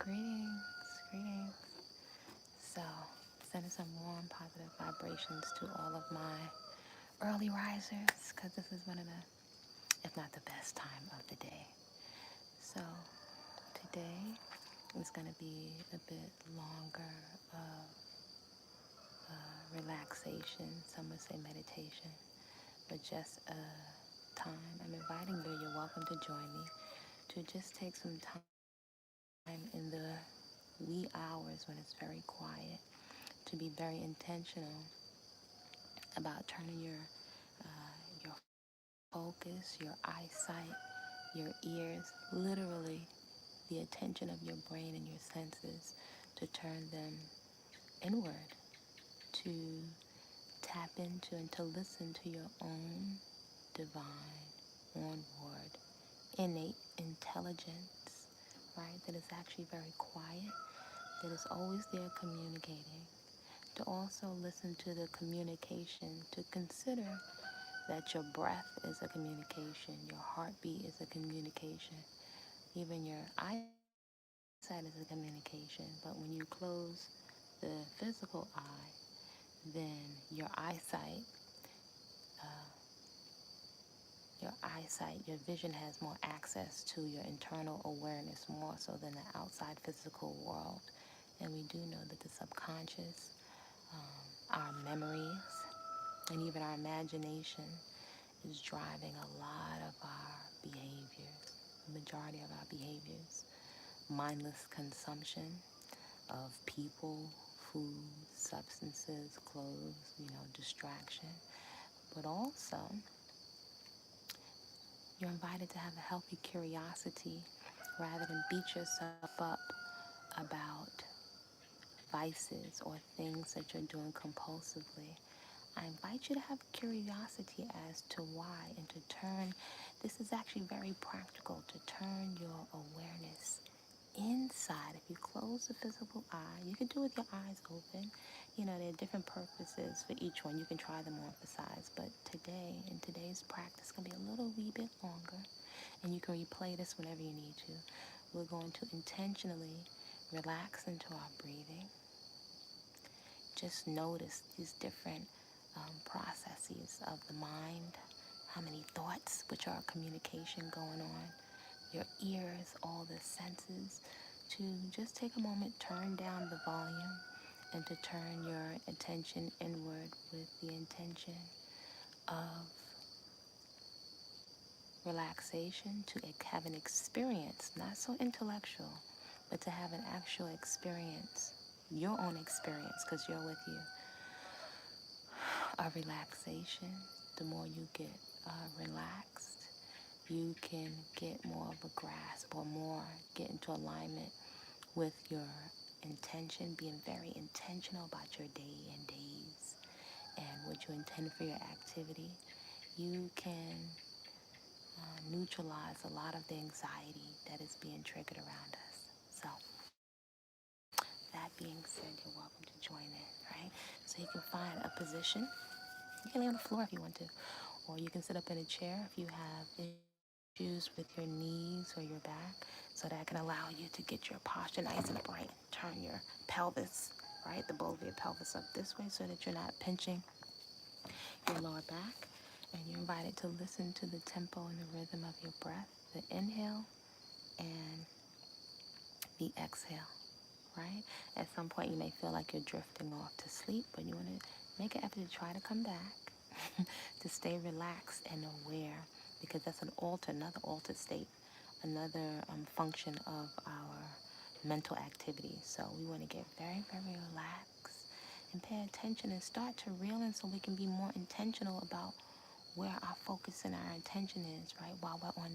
Greetings, greetings. So, sending some warm, positive vibrations to all of my early risers because this is one of the, if not the best time of the day. So, today is going to be a bit longer of relaxation, some would say meditation, but just a time. I'm inviting you, you're welcome to join me, to just take some time in the wee hours when it's very quiet to be very intentional about turning your focus, your eyesight, your ears, literally the attention of your brain and your senses, to turn them inward, to tap into and to listen to your own divine, onward, innate intelligence, right? That is actually very quiet, that is always there communicating. To also listen to the communication, to consider that your breath is a communication, your heartbeat is a communication, even your eyesight is a communication. But when you close the physical eye, then your vision has more access to your internal awareness more so than the outside physical world. And we do know that the subconscious, our memories, and even our imagination is driving a lot of our behaviors, the majority of our behaviors. Mindless consumption of people, food, substances, clothes, distraction. But also, you're invited to have a healthy curiosity rather than beat yourself up about vices or things that you're doing compulsively. I invite you to have curiosity as to why and to turn, this is actually very practical, to turn your awareness inside. If you close the physical eye, you can do it with your eyes open. There are different purposes for each one. You can try them on for size. But today, in today's practice, going to be a little wee bit longer. And you can replay this whenever you need to. We're going to intentionally relax into our breathing. Just notice these different processes of the mind, how many thoughts, which are communication going on, your ears, all the senses, to just take a moment, turn down the volume, and to turn your attention inward with the intention of relaxation, to have an experience, not so intellectual, but to have an actual experience, your own experience, because you're with you, of relaxation. The more you get relaxed, you can get more of a grasp or more get into alignment with your intention, being very intentional about your day and days and what you intend for your activity. You can neutralize a lot of the anxiety that is being triggered around us. So, that being said, you're welcome to join in, right? So you can find a position. You can lay on the floor if you want to, or you can sit up in a chair if you have issues with your knees or your back, so that can allow you to get your posture nice and upright. Turn your pelvis, right, the bowl of your pelvis up this way so that you're not pinching your lower back. And you're invited to listen to the tempo and the rhythm of your breath, the inhale and the exhale, right? At some point, you may feel like you're drifting off to sleep, but you want to make an effort to try to come back, to stay relaxed and aware, because that's another altered state, another function of our mental activity. So we want to get very, very relaxed and pay attention and start to reel in so we can be more intentional about where our focus and our intention is, right? While we're on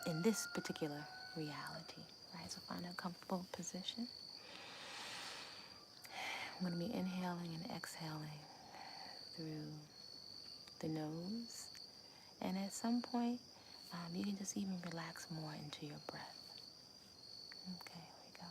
in this particular reality, right? So find a comfortable position. I'm going to be inhaling and exhaling through the nose. And at some point, you can just even relax more into your breath. Okay, here we go.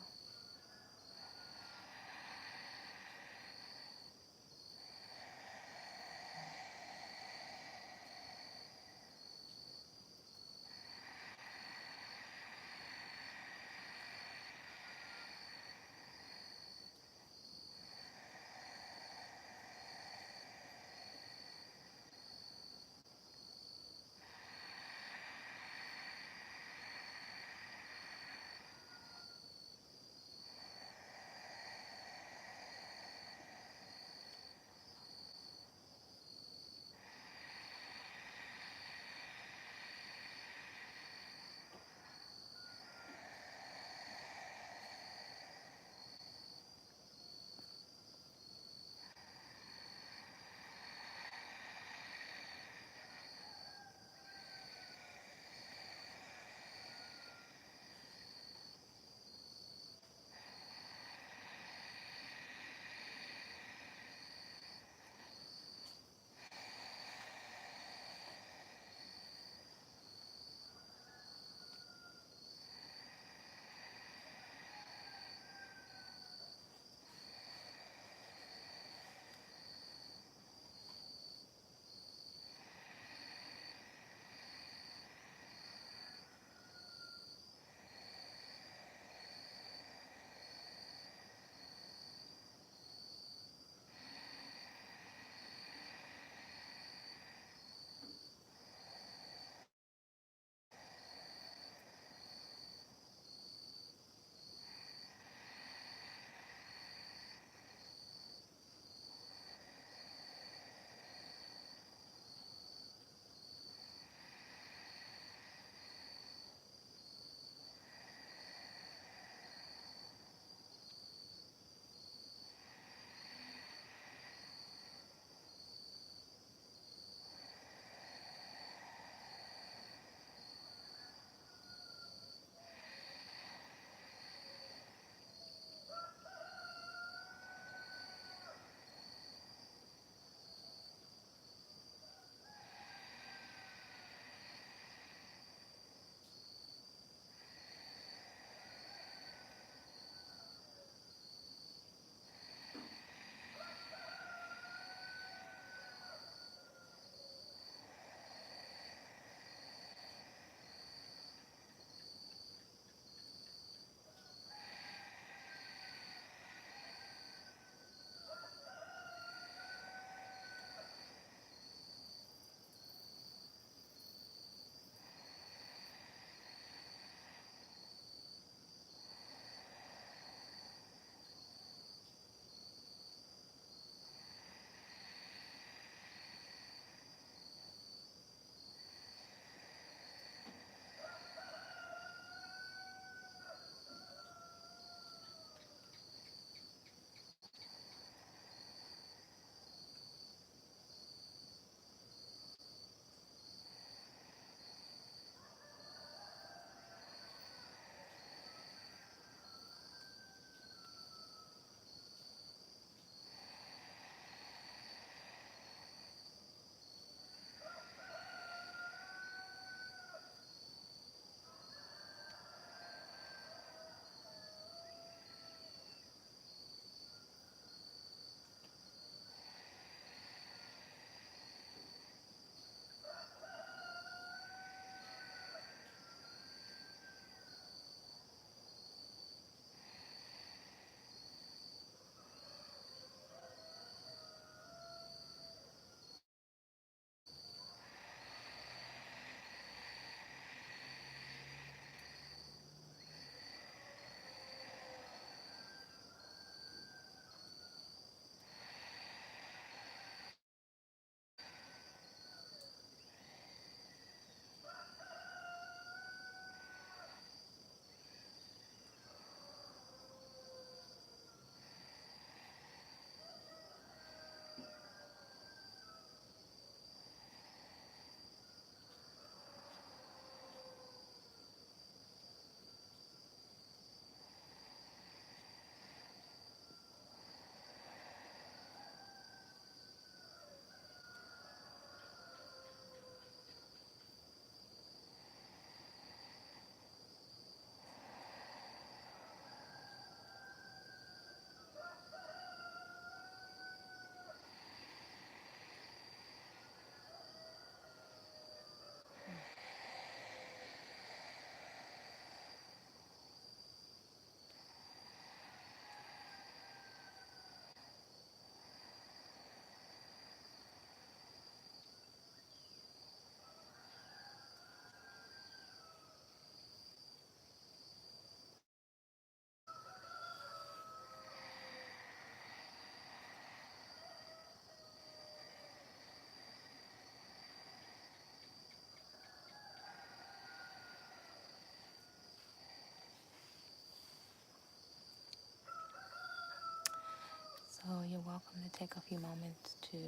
welcome to take a few moments to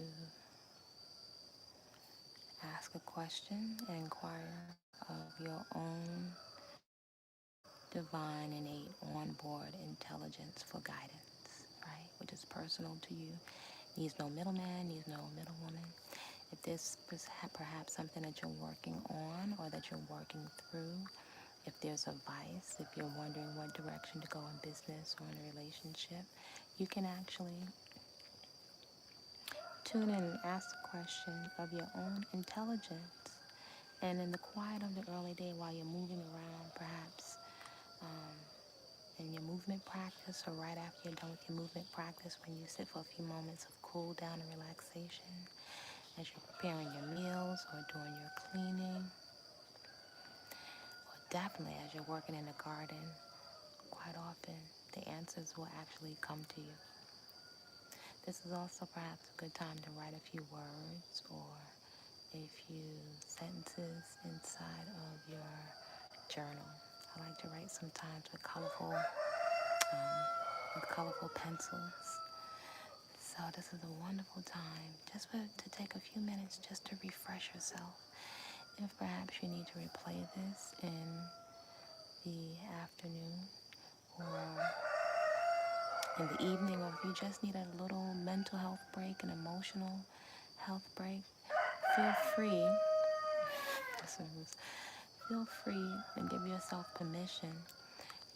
ask a question and inquire of your own divine, innate, onboard intelligence for guidance, right? Which is personal to you. Needs no middleman, needs no middlewoman. If there's perhaps something that you're working on or that you're working through, if there's advice, if you're wondering what direction to go in business or in a relationship, you can actually tune in and ask the question of your own intelligence. And in the quiet of the early day while you're moving around, perhaps in your movement practice or right after you're done with your movement practice, when you sit for a few moments of cool down and relaxation, as you're preparing your meals or doing your cleaning, or definitely as you're working in the garden, quite often the answers will actually come to you. This is also perhaps a good time to write a few words or a few sentences inside of your journal. I like to write sometimes with colorful pencils. So this is a wonderful time to take a few minutes just to refresh yourself. If perhaps you need to replay this in the afternoon or in the evening, or if you just need a little mental health break, an emotional health break, feel free. Feel free and give yourself permission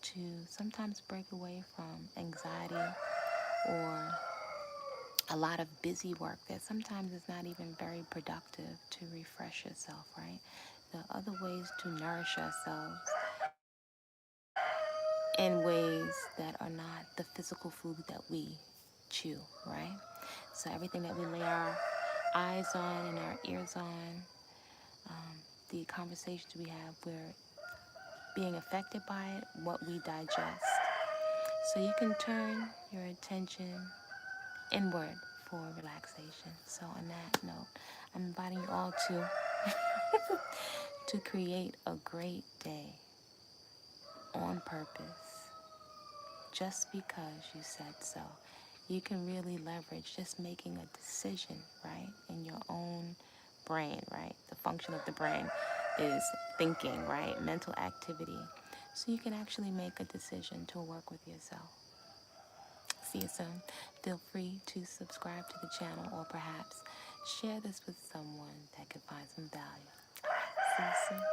to sometimes break away from anxiety or a lot of busy work that sometimes is not even very productive, to refresh yourself, right? There are other ways to nourish ourselves in ways that are not the physical food that we chew, right? So everything that we lay our eyes on and our ears on, the conversations we have, we're being affected by it, what we digest. So you can turn your attention inward for relaxation. So on that note, I'm inviting you all to create a great day on purpose, just because you said so. You can really leverage just making a decision, right, in your own brain, right? The function of the brain is thinking, right? Mental activity. So you can actually make a decision to work with yourself. See you soon. Feel free to subscribe to the channel or perhaps share this with someone that could find some value. All right, see you soon.